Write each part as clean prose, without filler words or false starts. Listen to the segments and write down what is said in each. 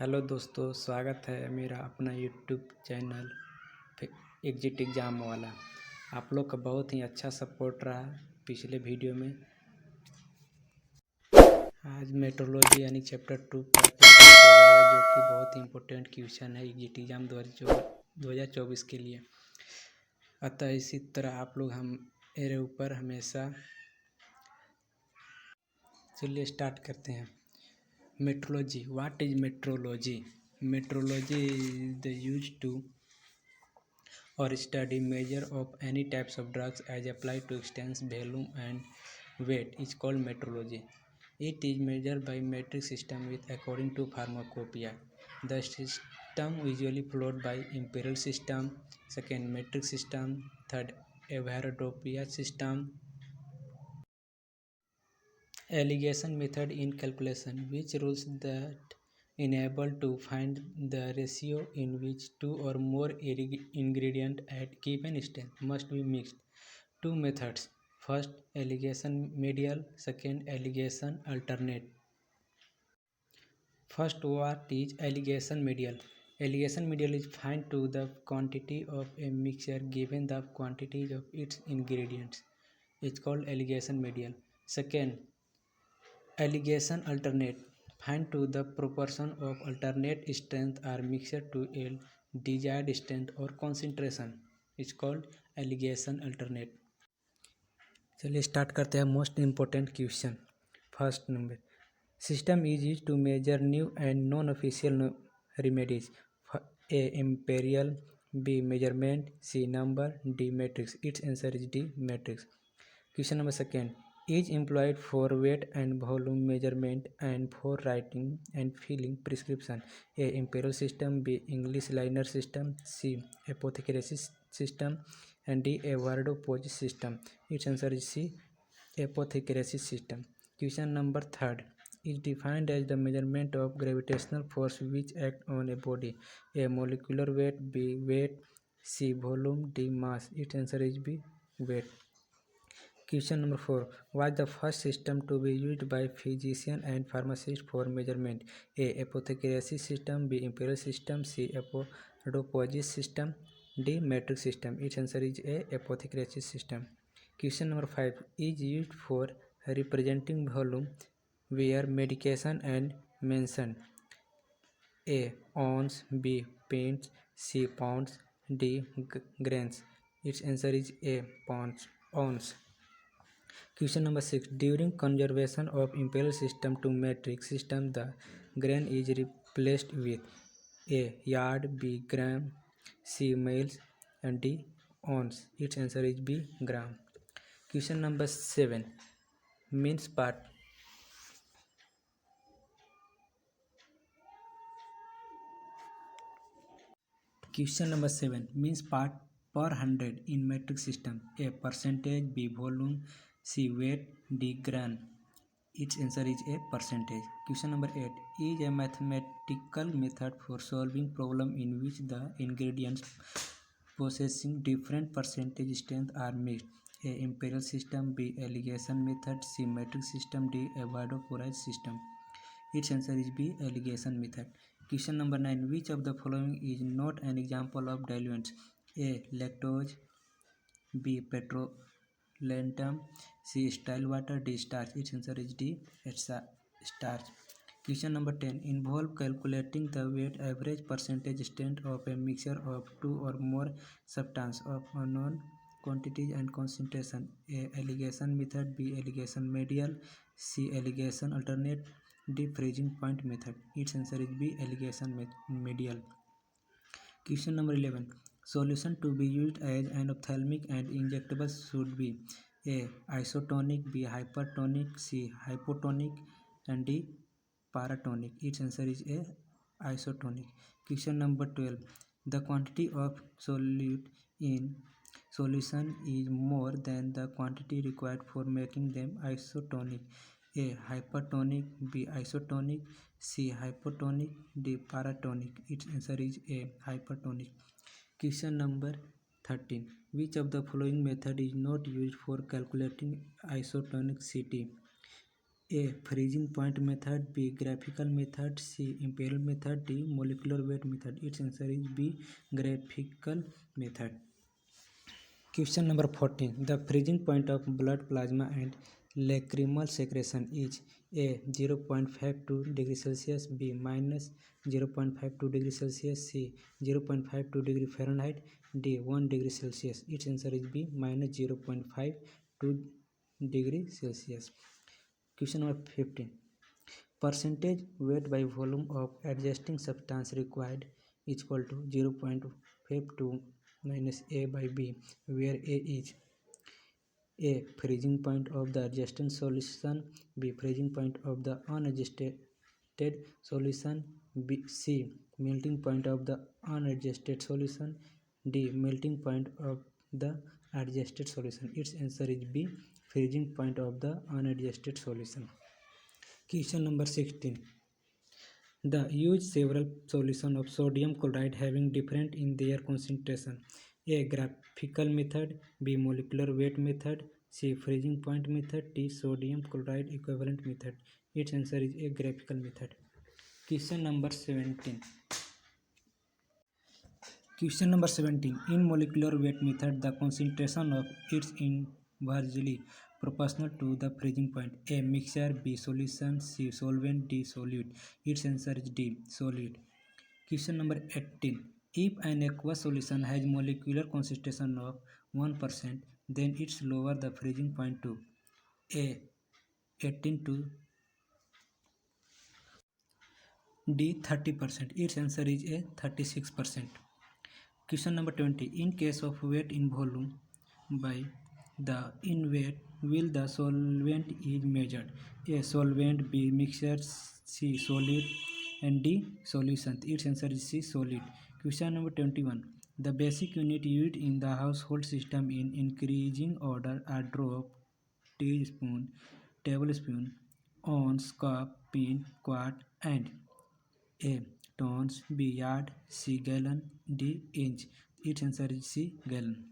Hello दोस्तों, स्वागत है मेरा अपना यूट्यूब चैनल एग्जिट एग्ज़ाम वाला। आप लोग का बहुत ही अच्छा सपोर्ट रहा पिछले वीडियो में। आज मेट्रोलॉजी यानी चैप्टर 2 का क्वेश्चन किया जाएगा, जो कि बहुत ही इम्पोर्टेंट क्वेश्चन है एग्जिट एग्ज़ाम 2024 के लिए। अतः इसी तरह आप लोग मेरे ऊपर हमेशा। चलिए स्टार्ट करते हैं। Metrology. What is metrology? Metrology is the used to or study measure of any types of drugs as applied to extents, volume and weight is called metrology. It is measured by metric system with according to pharmacopoeia. The system usually followed by imperial system, second metric system, third Avogadro's system. Alligation method in calculation, which rules that enable to find the ratio in which two or more ingredient at given strength must be mixed. Two methods. First, alligation medial. Second, alligation alternate. First, what is alligation medial? Alligation medial is find to the quantity of a mixture given the quantities of its ingredients. It's called alligation medial. Second, alligation alternate. Find to the proportion of alternate strength are mixed to a desired strength or concentration. It's called alligation alternate. चलिए start करते हैं most important question. First number, system is use to measure new and non official remedies. A imperial, B measurement, C number, D matrix. It's answer is D matrix. Question number second, is employed for weight and volume measurement and for writing and filling prescription. A. Imperial system, B. English liner system, C. Apothecary system, and D. Avogadro system. Its answer is C. Apothecary system. Question number third is defined as the measurement of gravitational force which act on a body. A. Molecular weight, B. Weight, C. Volume, D. Mass. Its answer is B. Weight. Question number 4. Was the first system to be used by physician and pharmacist for measurement? A. Apothecary system, B. Imperial system, C. Avogadro system, D. metric system. Its answer is A. Apothecary system. Question number 5 is used for representing volume where medication and mentioned. A. Ounce, B. Pints, C. Pounds, D. grains. Its answer is A. Pounds. Ounce. Question number 6. During conversion of imperial system to metric system, the grain is replaced with A. Yard, B. gram, C. miles, and D. ounce. Its answer is B. gram. Question number 7. Means part. Question number 7. Means part per 100 in metric system. A. Percentage, B. volume, C. weight, D. gram. Its answer is A. percentage. Question number 8. Is a mathematical method for solving problem in which the ingredients possessing different percentage strength are mixed. A. Imperial system, B. alligation method, C. metric system, D. Avogadro system. Its answer is B. alligation method. Question number 9. Which of the following is not an example of diluents? A. Lactose, B. petroleum, C. Still water, D. starch. Its answer is D. Starch. Question number 10. Involve calculating the weight average percentage strength of a mixture of two or more substances of unknown quantities and concentration. A. Alligation method, B. Alligation medial, C. Alligation alternate, D. freezing point method. Its answer is B. Alligation medial. Question number 11. Solution to be used as an ophthalmic and injectable should be A. Isotonic, B. Hypertonic, C. Hypotonic, and D. Paratonic. Its answer is A. Isotonic. Question number 12. The quantity of solute in solution is more than the quantity required for making them isotonic. A. Hypertonic, B. Isotonic, C. Hypotonic, D. Paratonic. Its answer is A. Hypertonic. Question number 13. Which of the following method is not used for calculating isotonicity? A. Freezing point method. B. Graphical method. C. Imperial method. D. Molecular weight method. Its answer is B. Graphical method. Question number 14. The freezing point of blood plasma and lacrimal secretion is A. 0.52 degrees Celsius. B. minus 0.52 degrees Celsius. C. 0.52 degree Fahrenheit. D. 1 degree Celsius. Its answer is B. minus 0.52 degree Celsius. Question number 15. Percentage weight by volume of adjusting substance required is equal to 0.52 minus A by B, where A is A. Freezing point of the adjusted solution. B. Freezing point of the unadjusted solution. B. C. Melting point of the unadjusted solution. D. Melting point of the adjusted solution. Its answer is B. Freezing point of the unadjusted solution. Question number 16. The use several solutions of sodium chloride having different in their concentration. A. Graphical method. B. Molecular weight method. C. Freezing point method. D. Sodium chloride equivalent method. Its answer is A. Graphical method. Question number 17. Question number 17. In molecular weight method, the concentration of its inversely proportional to the freezing point. A. Mixture. B. Solution. C. Solvent. D. Solute. Its answer is D. Solute. Question number 18. If an aqueous solution has molecular concentration of 1%, then it's lower the freezing point to A. 18 to D. 30%. Its answer is A. 36%. Question number 20. In case of weight in volume by the in weight, will the solvent is measured? A. Solvent. B. Mixture. C. Solid. And D. Solution. Its answer is C. Solid. Question number 21. The basic unit used in the household system in increasing order are drop, teaspoon, tablespoon, ounce, cup, pint, quart, and A. Tons. B. Yard. C. Gallon. D. Inch. Its answer is C. Gallon.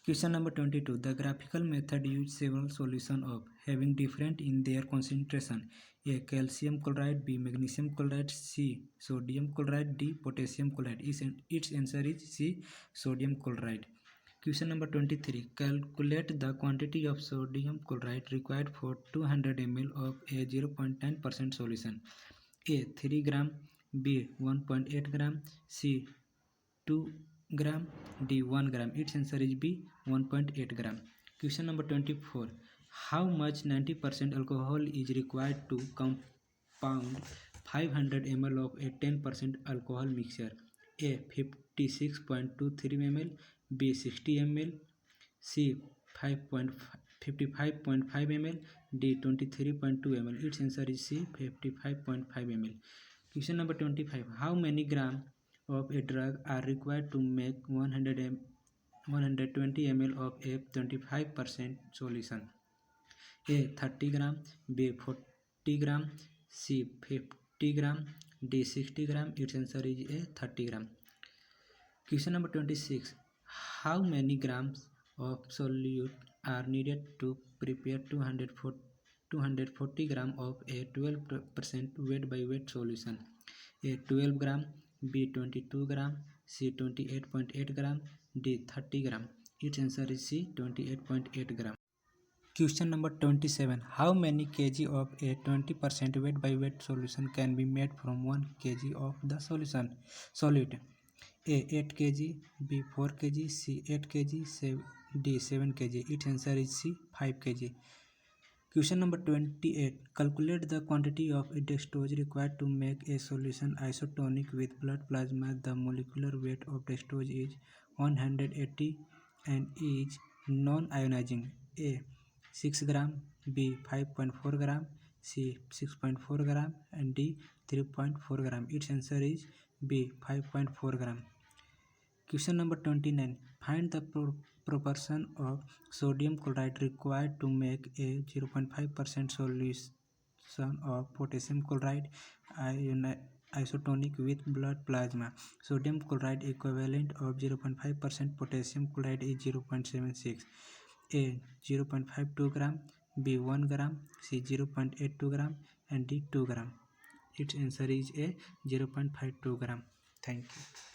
Question number 22. The graphical method uses several solutions of having different in their concentration. A. Calcium chloride. B. Magnesium chloride. C. Sodium chloride. D. Potassium chloride. Its answer is C. Sodium chloride. Question number 23. Calculate the quantity of sodium chloride required for 200 ml of a 0.9% solution. A. 3 gram. B. 1.8 gram. C. 2 gram. D. 1 gram. Its answer is B. 1.8 gram. Question number 24. How much 90% alcohol is required to compound 500 ml of a 10% alcohol mixture? A. 56.23 ml. B. 60 ml. C. 55.5 ml. D. 23.2 ml. Its answer is C. 55.5 ml. Question number 25. How many grams of a drug are required to make 120 ml of a 25% solution? A. 30 gram. B. 40 gram. C. 50 gram. D. 60 gram. Its answer is A. 30 gram. Question number 26. How many grams of solute are needed to prepare 240 gram of a 12% weight by weight solution? A. 12 gram. B. 22 gram. C. 28.8 gram. D. 30 gram. Its answer is C. 28.8 gram. Question number 27. How many kg of a 20% weight by weight solution can be made from 1 kg of the solute? A. 8 kg. B. 4 kg. C. 8 kg. D. 7 kg. Its answer is C. 5 kg. Question number 28. Calculate the quantity of dextrose required to make a solution isotonic with blood plasma. The molecular weight of dextrose is 180 and is non-ionizing. A. 6 gram. B. 5.4 gram. C. 6.4 gram. And D. 3.4 gram. Its answer is B. 5.4 gram. Question number 29. Find the proportion of sodium chloride required to make a 0.5% solution of potassium chloride isotonic with blood plasma. Sodium chloride equivalent of 0.5%, potassium chloride is 0.76. A. 0.52 gram. B 1 gram, C 0.82 gram, and D 2 gram. Its answer is A 0.52 gram. Thank you.